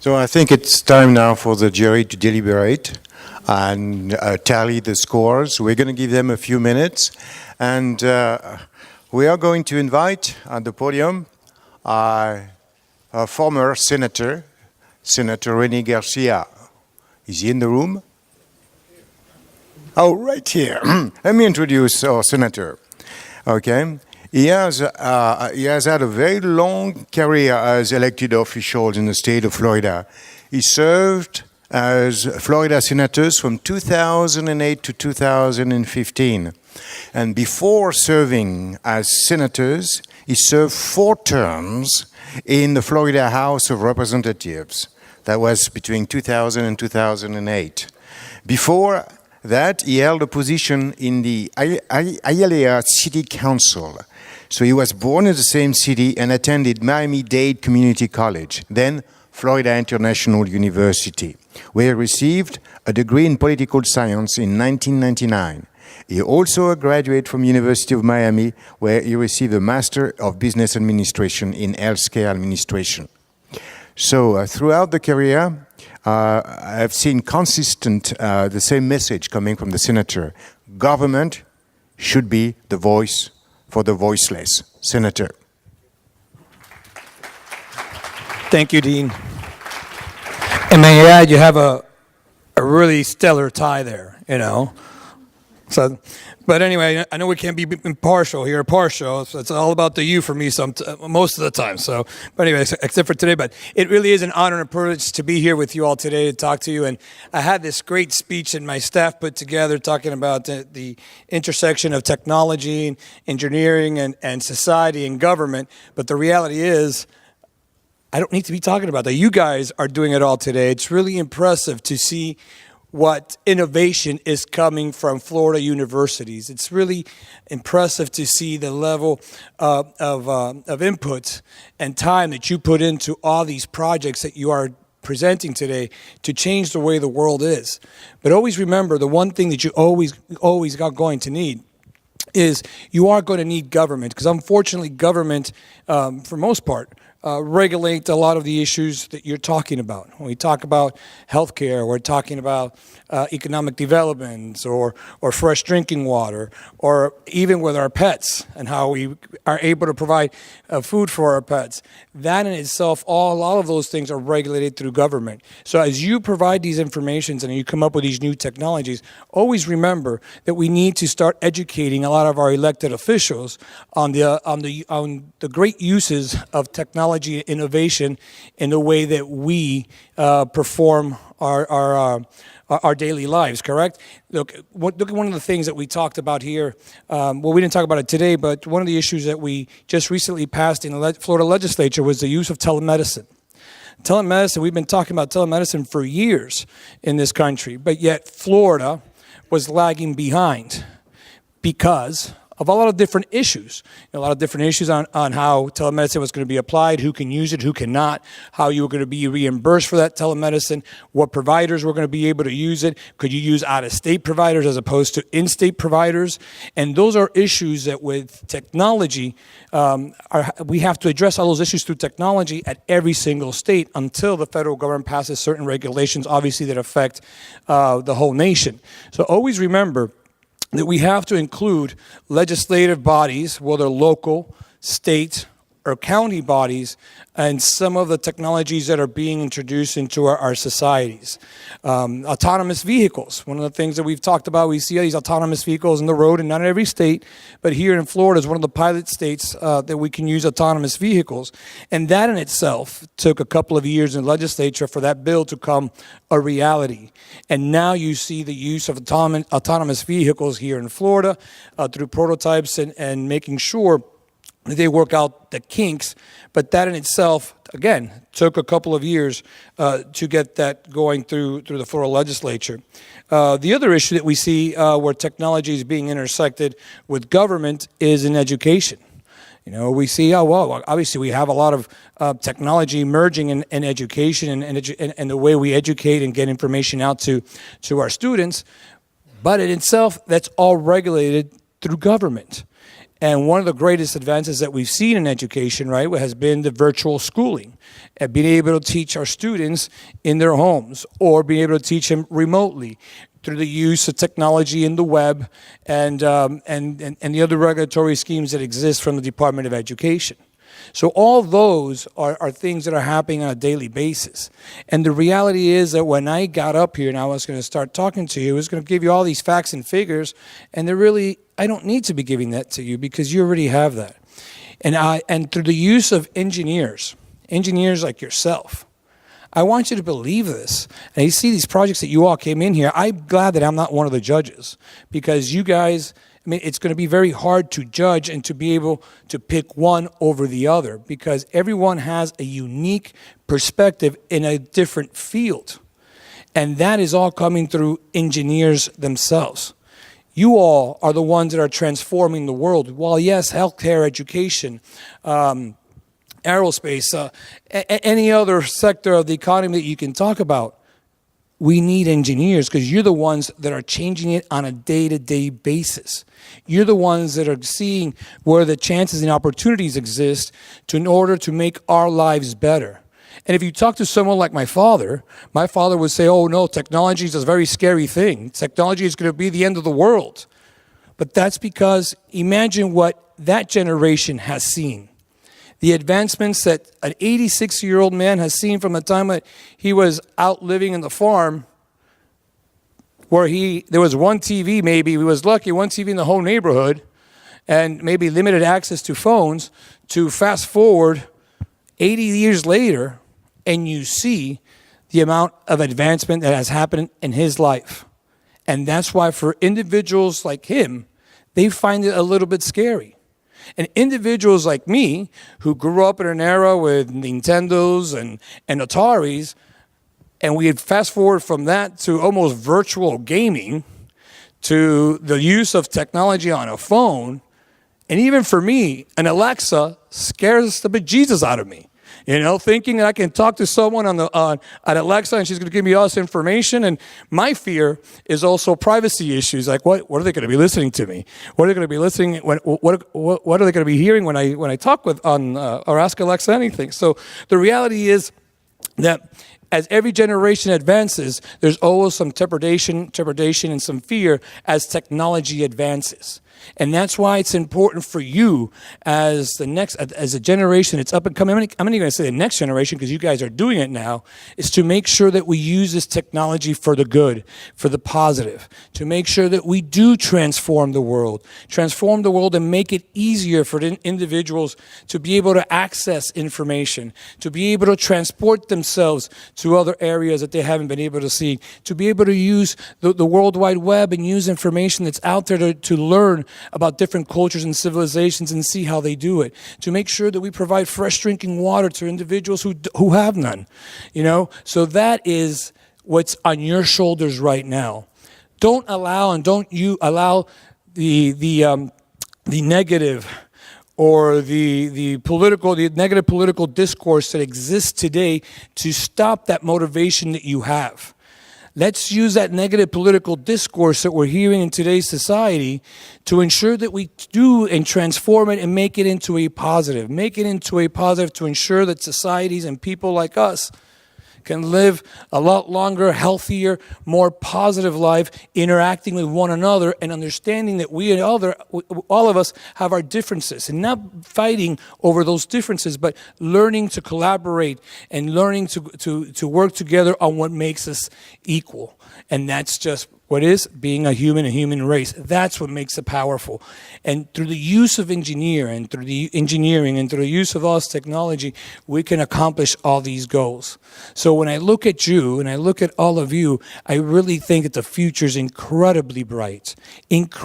So I think it's time now for the jury to deliberate and tally the scores. We're going to give them a few minutes, and we are going to invite at the podium a former senator, Senator René García. Is he in the room? Oh, right here. Let me introduce our senator. Okay. He has had a very long career as elected official in the state of Florida. He served as Florida senators from 2008 to 2015. And before serving as senators, he served 4 terms in the Florida House of Representatives. That was between 2000 and 2008. Before that, he held a position in the Hialeah City Council. So he was born in the same city and attended Miami-Dade Community College, then Florida International University, where he received a degree in political science in 1999. He also graduated from University of Miami, where he received a Master of Business Administration in Healthcare Administration. So throughout the career, I've seen consistent, the same message coming from the senator. Government should be the voice for the voiceless. Senator. Thank you, Dean. And may I add, you have a really stellar tie there, you know. So, but anyway, I know we can't be impartial here, partial. So it's all about the you for me most of the time. So, but anyway, except for today. But it really is an honor and a privilege to be here with you all today to talk to you. And I had this great speech that my staff put together talking about the intersection of technology, and engineering, and society and government. But the reality is, I don't need to be talking about that. You guys are doing it all today. It's really impressive to see what innovation is coming from Florida universities. It's really impressive to see the level of input and time that you put into all these projects that you are presenting today to change the way the world is. But always remember, the one thing that you always are going to need is you are going to need government, because unfortunately government, for most part, regulate a lot of the issues that you're talking about. When we talk about healthcare, we're talking about economic development or fresh drinking water, or even with our pets and how we are able to provide food for our pets. That in itself, a lot of those things are regulated through government. So as you provide these informations and you come up with these new technologies, always remember that we need to start educating a lot of our elected officials on the great uses of technology innovation in the way that we perform our daily lives, correct? Look at one of the things that we talked about here. Well, we didn't talk about it today, but one of the issues that we just recently passed in the Florida legislature was the use of telemedicine. Telemedicine, we've been talking about telemedicine for years in this country, but yet Florida was lagging behind because of a lot of different issues. A lot of different issues on how telemedicine was going to be applied, who can use it, who cannot, how you were going to be reimbursed for that telemedicine, what providers were going to be able to use it, could you use out-of-state providers as opposed to in-state providers? And those are issues that with technology, we have to address all those issues through technology at every single state until the federal government passes certain regulations, obviously, that affect the whole nation. So always remember that we have to include legislative bodies, whether local, state, or county bodies, and some of the technologies that are being introduced into our societies. Autonomous vehicles, one of the things that we've talked about, we see these autonomous vehicles on the road, and not in every state, but here in Florida is one of the pilot states that we can use autonomous vehicles. And that in itself took a couple of years in the legislature for that bill to come a reality. And now you see the use of autonomous vehicles here in Florida through prototypes and making sure they work out the kinks, but that in itself, again, took a couple of years to get that going through the Florida legislature. The other issue that we see where technology is being intersected with government is in education. You know, we see, obviously we have a lot of technology emerging in education and the way we educate and get information out to our students, but in itself, that's all regulated through government. And one of the greatest advances that we've seen in education, right, has been the virtual schooling, and being able to teach our students in their homes or being able to teach them remotely through the use of technology in the web and the other regulatory schemes that exist from the Department of Education. So all those are things that are happening on a daily basis. And the reality is that when I got up here and I was going to start talking to you, I was going to give you all these facts and figures, and I don't need to be giving that to you because you already have that. And through the use of engineers like yourself, I want you to believe this. And you see these projects that you all came in here. I'm glad that I'm not one of the judges because you guys, it's going to be very hard to judge and to be able to pick one over the other because everyone has a unique perspective in a different field. And that is all coming through engineers themselves. You all are the ones that are transforming the world. While yes, healthcare, education, aerospace, any other sector of the economy that you can talk about, we need engineers because you're the ones that are changing it on a day-to-day basis. You're the ones that are seeing where the chances and opportunities exist in order to make our lives better. And if you talk to someone like my father would say, oh no, technology is a very scary thing. Technology is going to be the end of the world. But that's because imagine what that generation has seen. The advancements that an 86-year-old man has seen from the time that he was out living in the farm, where there was one TV maybe, he was lucky, one TV in the whole neighborhood, and maybe limited access to phones, to fast forward 80 years later, and you see the amount of advancement that has happened in his life. And that's why for individuals like him, they find it a little bit scary. And individuals like me, who grew up in an era with Nintendos and Ataris, and we had fast forward from that to almost virtual gaming, to the use of technology on a phone, and even for me, an Alexa scares the bejesus out of me. You know, thinking that I can talk to someone on Alexa and she's going to give me all this information. And my fear is also privacy issues. Like, what are they going to be listening to me? What are they going to be listening? What are they going to be hearing when I talk with or ask Alexa anything? So the reality is that as every generation advances, there's always some trepidation and some fear as technology advances. And that's why it's important for you as a generation that's up and coming. I'm not even going to say the next generation because you guys are doing it now, is to make sure that we use this technology for the good, for the positive, to make sure that we do transform the world and make it easier for individuals to be able to access information, to be able to transport themselves to other areas that they haven't been able to see, to be able to use the World Wide Web and use information that's out there to learn about different cultures and civilizations and see how they do it, to make sure that we provide fresh drinking water to individuals who have none, you know. So that is what's on your shoulders right now. Don't allow the negative or the negative political discourse that exists today to stop that motivation that you have. Let's use that negative political discourse that we're hearing in today's society to ensure that we do and transform it and make it into a positive. Make it into a positive to ensure that societies and people like us can live a lot longer, healthier, more positive life, interacting with one another and understanding that we and all of us have our differences, and not fighting over those differences, but learning to collaborate and learning to work together on what makes us equal. And that's just what is being a human race. That's what makes it powerful. And through the use of engineering and through the use of all this technology, we can accomplish all these goals. So when I look at you and I look at all of you, I really think that the future is incredibly bright. And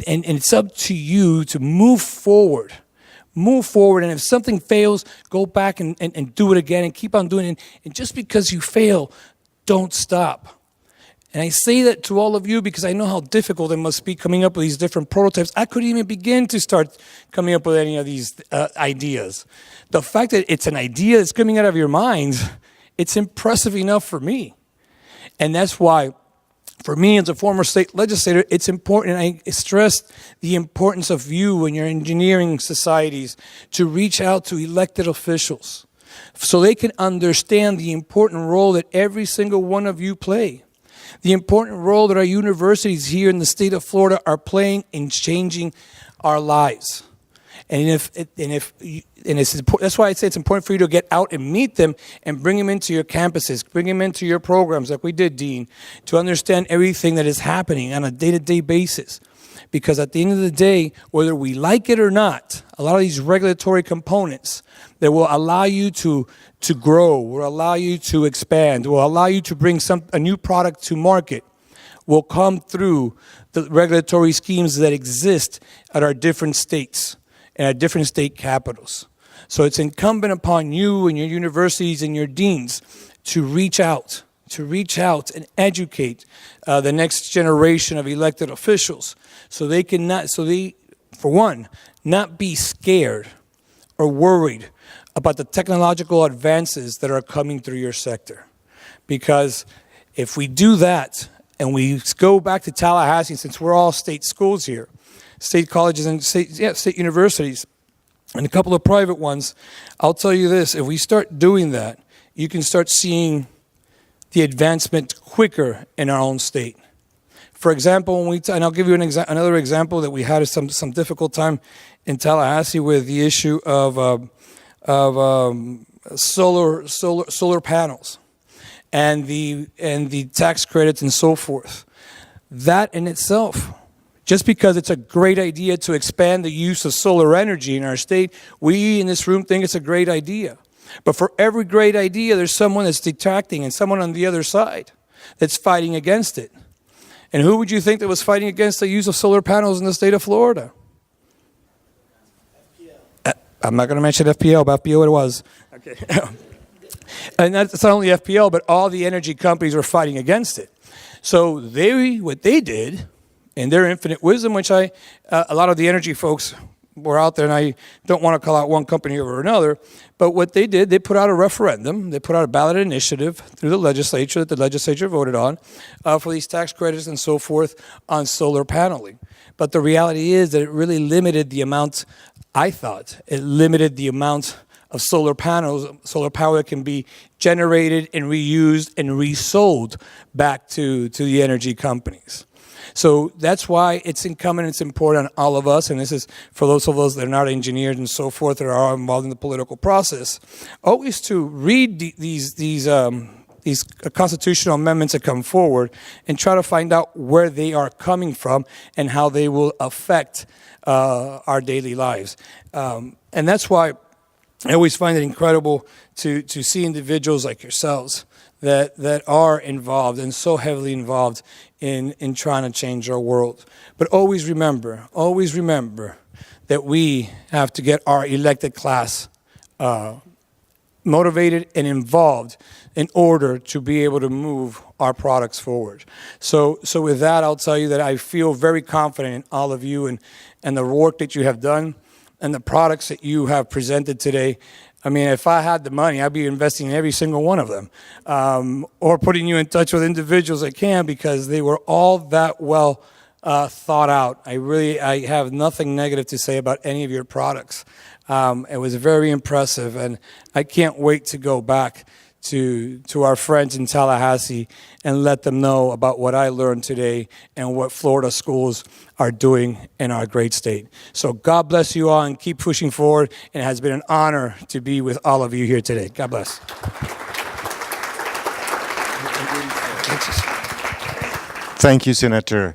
it's up to you to move forward. And if something fails, go back and do it again and keep on doing it. And just because you fail, don't stop. And I say that to all of you because I know how difficult it must be coming up with these different prototypes. I couldn't even begin to start coming up with any of these ideas. The fact that it's an idea that's coming out of your minds, it's impressive enough for me. And that's why For me, as a former state legislator, it's important, and I stress the importance of you and your engineering societies to reach out to elected officials so they can understand the important role that every single one of you play, the important role that our universities here in the state of Florida are playing in changing our lives. That's why I say it's important for you to get out and meet them and bring them into your campuses, bring them into your programs like we did, Dean, to understand everything that is happening on a day-to-day basis. Because at the end of the day, whether we like it or not, a lot of these regulatory components that will allow you to grow, will allow you to expand, will allow you to bring a new product to market, will come through the regulatory schemes that exist at our different states and our different state capitals. So it's incumbent upon you and your universities and your deans to reach out and educate the next generation of elected officials so they can for one, not be scared or worried about the technological advances that are coming through your sector. Because if we do that, and we go back to Tallahassee, since we're all state schools here, state colleges and state universities, and a couple of private ones, I'll tell you this, if we start doing that, you can start seeing the advancement quicker in our own state. For example, and I'll give you another example that we had some difficult time in Tallahassee with the issue of solar panels and the tax credits and so forth. That in itself, just because it's a great idea to expand the use of solar energy in our state, we in this room think it's a great idea. But for every great idea, there's someone that's detracting and someone on the other side that's fighting against it. And who would you think that was fighting against the use of solar panels in the state of Florida? FPL. I'm not going to mention FPL, but FPL it was. Okay. And that's not only FPL, but all the energy companies were fighting against it. So what they did, in their infinite wisdom, which a lot of the energy folks were out there, and I don't want to call out one company over another, but what they did, they put out a referendum, they put out a ballot initiative through the legislature that the legislature voted on for these tax credits and so forth on solar paneling. But the reality is that it really limited the amount, I thought, it limited the amount of solar panels, solar power that can be generated and reused and resold back to the energy companies. So that's why it's incumbent, it's important on all of us, and this is for those of us that are not engineers and so forth that are involved in the political process, always to read these constitutional amendments that come forward and try to find out where they are coming from and how they will affect our daily lives. And that's why I always find it incredible to see individuals like yourselves that are involved and so heavily involved in trying to change our world. But always remember that we have to get our elected class motivated and involved in order to be able to move our products forward. So with that, I'll tell you that I feel very confident in all of you and the work that you have done and the products that you have presented today. I mean, if I had the money, I'd be investing in every single one of them, or putting you in touch with individuals that can, because they were all that well thought out. I have nothing negative to say about any of your products. It was very impressive, and I can't wait to go back to our friends in Tallahassee and let them know about what I learned today and what Florida schools are doing in our great state. So God bless you all and keep pushing forward. And it has been an honor to be with all of you here today. God bless. Thank you, Senator.